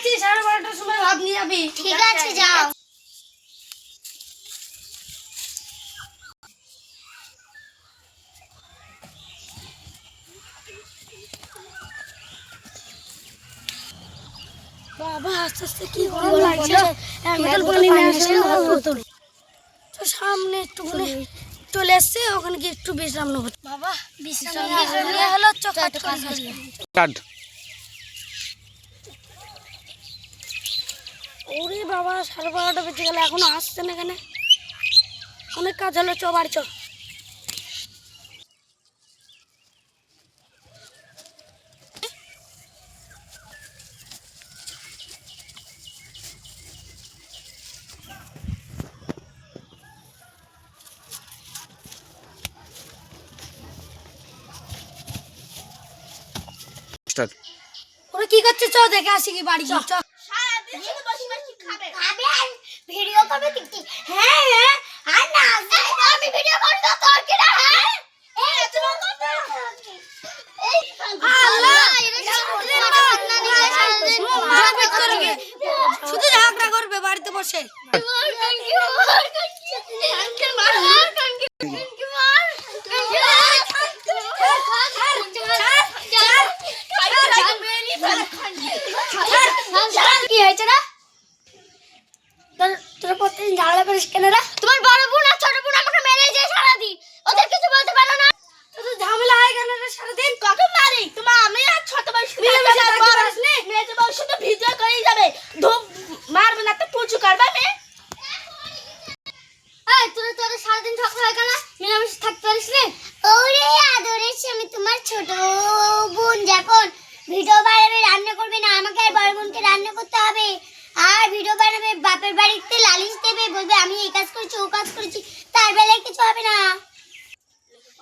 যাচ্ছি 12:30টার সময় ভাত নিয়ে যাবি। ঠিক আছে যাও। বাবা আস্তে আস্তে কি গরম লাগছে। এক বোতল পানি নিয়ে আসলে বোতল তো সামনে একটু চলে এসছে, ওখানে গিয়ে একটু বিশ্রাম নেবো। বাবা বিশ্রাম নিয়ে হলো চকাট। ওরে বাবা 12:30টা বেজে গেল, এখনো আসছে না। এখানে অনেক কাজ হলো, চ বাড়ি চ। ওরা কি করছে চ দেখে আসি কি বাড়ি চ। সারাদিন শুধু বসে বসে খাবে আর ভিডিও করবে টিকটি। হ্যাঁ হ্যাঁ আর না আমি ভিডিও করব তো তোর কি না? হ্যাঁ এই তুমি করবে এই আল্লাহ শুধু ঝগড়া করবে বাড়িতে বসে। কি হয়েছে না? তোরা প্রতিদিন ঝগড়া করিস কেন রে? তোমার বড় বোন আর ছোট বোন আমাকে মেরে যায় সারাদিন, ওদের কিছু বলতে পারো না? তোদের ঝামেলা হয় কেন রে সারাদিন? কত মারি তোমার আমি আর ছোট ভাই শুধু মেয়ে বউ শুধু ভিডিও করেই যাবে, ধুম মারবে না তো পুচু করবে মে। এই তোরা সারাদিন ঝগড়া হয় কেন? মিলামিশে থাকতে পারিস না? ওরে আদরের আমি তোমার ছোট বোন, যখন ভিডিও বানাবে রান্না করবে না, আমাকে আর বড় বোনকে রান্না করতে হবে। আর ভিডিও বানাবে বাপের বাড়িতে লালিশ দেবে, বলবে আমি এই কাজ করেছি ও কাজ করেছি, তার বেলায় কিছু হবে না।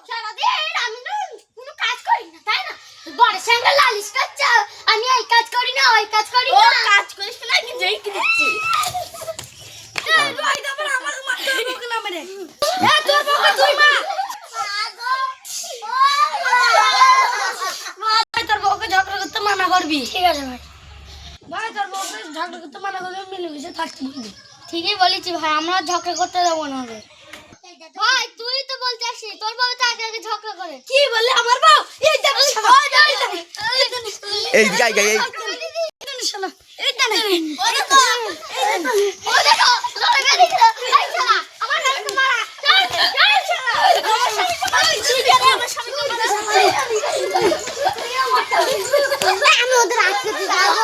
সারাদিন আমি তো কোনো কাজ করি না তাই না? বড়ের সঙ্গে লালিশ করছ, আমি এই কাজ করি না ওই কাজ করি না। কাজ করিস না কি যেই কি দিচ্ছি আমার মারতে বকে না মেরে। এ তোর বকে তুই মা। ভাই তোর বউকে ঝগড়া করতে মানা করবি। ঠিক আছে ভাই। ভাই তোর বউকে ঝগড়া করতে মানা করবি, মিলেমিশে থাকতে বলবি। ঠিকই বলেছি ভাই, আমরা ঝগড়া করতে দেবো না। ভাই তুই তো বলতে আসছিস তোর বউ তো আগে আগে ঝগড়া করে। কি বললি আমার বউ? এই দেখ এই গাই গাই এই জানে ও দেখো লড়াই দেখো এই শালা আমার নামে তো মারা এই শালা আমার স্বামী তো মারা আমি ওদের আজকে যাবো।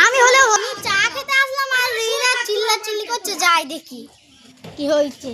আমি হলে চা খেতে আসলাম আর রিনা চিল্লাচিল্লি করছে, যাই দেখি কি হয়েছে।